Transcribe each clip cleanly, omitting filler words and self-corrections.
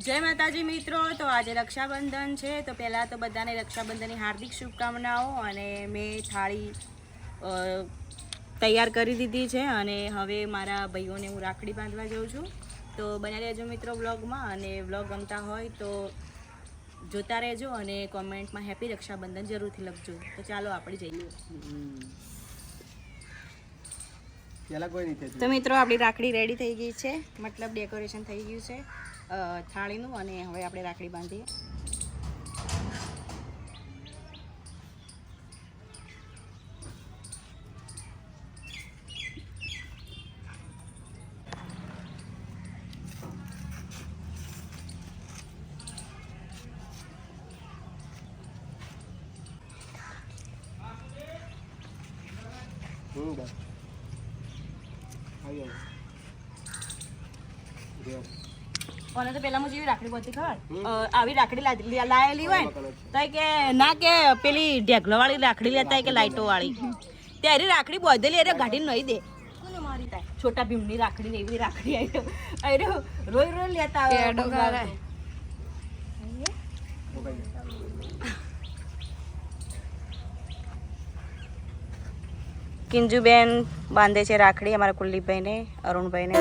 જય માતાજી મિત્રો. તો આજે રક્ષાબંધન છે, તો પહેલાં તો બધાને રક્ષાબંધનની હાર્દિક શુભકામનાઓ. અને મેં થાળી તૈયાર કરી દીધી છે અને હવે મારા ભાઈઓને હું રાખડી બાંધવા જાઉં છું. તો બન્યા રહેજો મિત્રો વ્લોગમાં, અને વ્લોગ ગમતા હોય તો જોતા રહેજો અને કોમેન્ટમાં હેપી રક્ષાબંધન જરૂરથી લખજો. તો ચાલો આપણે જઈએ. તો મિત્રો આપણી રાખડી રેડી થઈ ગઈ છે, મતલબ ડેકોરેશન થઈ ગયું છે થાળીનું, અને હવે આપણે રાખડી બાંધીએ. અને તો પેલા હું જેવી રાખડી બધી ખબર આવી રાખડી લાયેલી હોય તો કે ના કે પેલી ઢેગલો વાળી રાખડી લેતા કે લાઈટો વાળી, ત્યારે રાખડી બધેલી અરે ગાડીને નહીં દે. મારી થાય છોટા ભીમની રાખડી ને એવી રાખડી આવી રોઈ રોઈ લેતા કિંજુબેન બાંધે છે રાખડી અમારા કુલદીપભાઈને, અરુણભાઈને.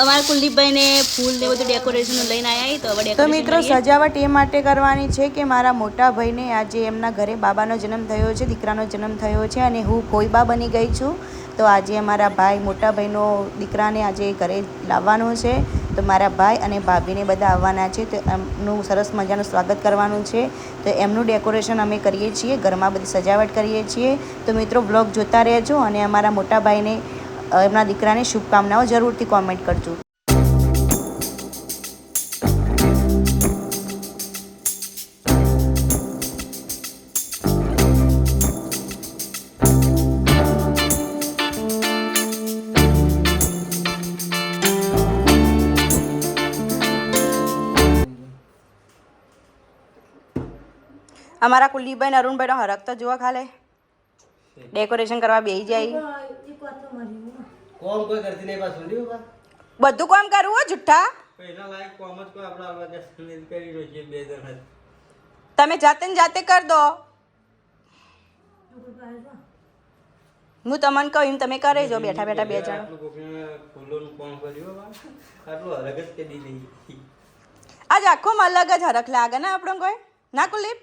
અમારા કુલદીપભાઈને ફૂલ ને બધું ડેકોરેશન લઈને આવ્યા. તો મિત્રો સજાવટ એ માટે કરવાની છે કે મારા મોટા ભાઈને આજે એમના ઘરે બાબાનો જન્મ થયો છે, દીકરાનો જન્મ થયો છે, અને હું ફોઈબા બની ગઈ છું. તો આજે અમારા ભાઈ મોટા ભાઈનો દીકરાને આજે ઘરે લાવવાનો છે. તો મારા ભાઈ અને ભાભીને બધા આવવાના છે, તો એમનું સરસ મજાનું સ્વાગત કરવાનું છે. તો એમનું ડેકોરેશન અમે કરીએ છીએ, ઘરમાં બધી સજાવટ કરીએ છીએ. તો મિત્રો બ્લોગ જોતા રહેજો અને અમારા મોટા ભાઈને એમના દીકરાને શુભકામનાઓ જરૂરથી કોમેન્ટ કરજો. અમારા કુલદીપભાઈ અરુણભાઈ નો હરખ તો જુઓ, ખાલે ડેકોરેશન કરવા બેસી જાય. કોમ કોઈ કરતી નહીં પાછું બધું કામ કરવું હો જુઠ્ઠા. પહેલા લાયક કોમ જ કોઈ આપણા આવા જસ્ટ કરી રહ્યો છે. બે જણ તમે જાતે ને જાતે કર દો. હું તમને કહું એમ તમે કરે જો બેઠા બેઠા બે જણ. ફૂલોનું કોમ કર્યું આટલું હરખ જ કરી દીધી. આજ આખો અલગ જ હરખ લાગે ને આપણો કોઈ ના કુલદીપ.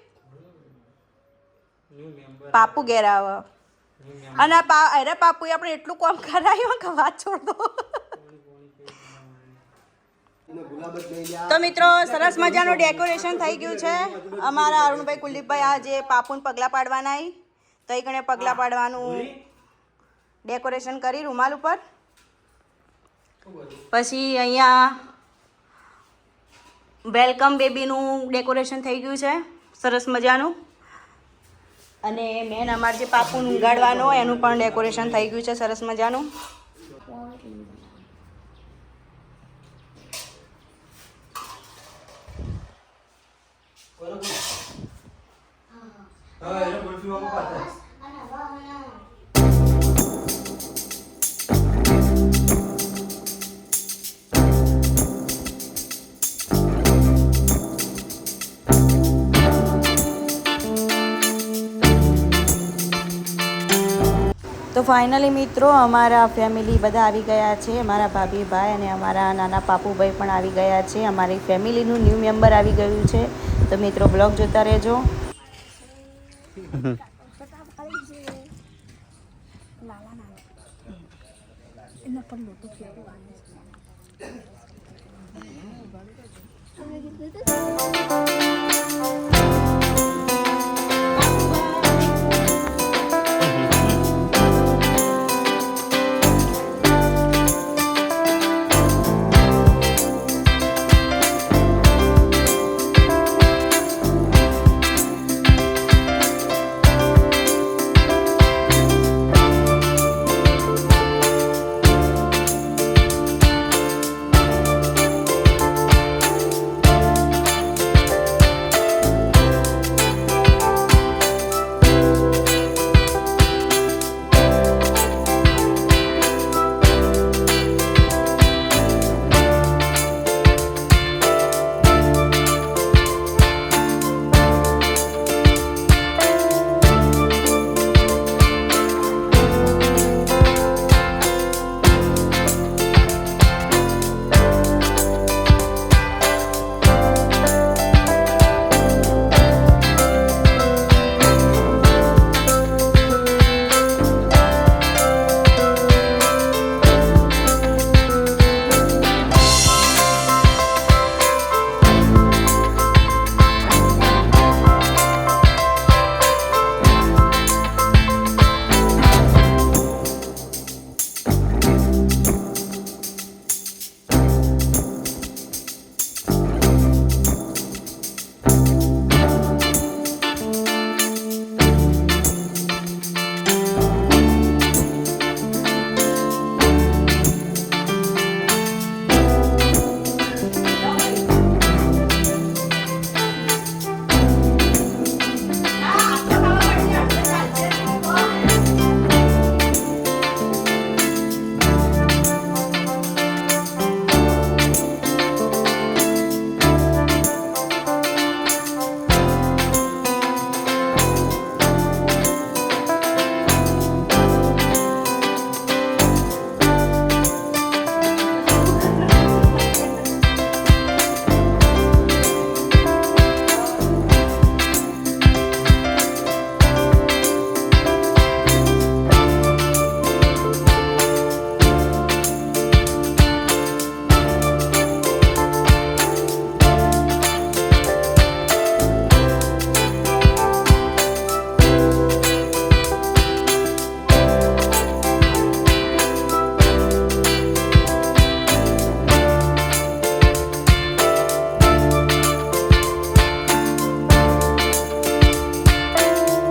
પાપુ ઘેર આવે અને અરે પાપુ આપણે એટલું કામ કરાયું કે વાત છોડ દો. તો મિત્રો સરસ મજાનું ડેકોરેશન થઈ ગયું છે. અમારા અરુણભાઈ કુલદીપભાઈ આજે પાપુને પગલાં પાડવાના આવી, તો એ કણે પગલાં પાડવાનું ડેકોરેશન કરી રૂમાલ ઉપર. પછી અહીંયા વેલકમ બેબીનું ડેકોરેશન થઈ ગયું છે સરસ મજાનું. અને મેન અમારે જે પાપુને ઊંઘાડવાનો એનું પણ ડેકોરેશન થઈ ગયું છે સરસ મજાનું. તો ફાઇનલી મિત્રો અમારા ફેમિલી બધા આવી ગયા છે. અમારા ભાભી ભાઈ અને અમારા નાના પાપુભાઈ પણ આવી ગયા છે. અમારી ફેમિલીનું ન્યૂ મેમ્બર આવી ગયું છે. તો મિત્રો બ્લોગ જોતા રહેજો.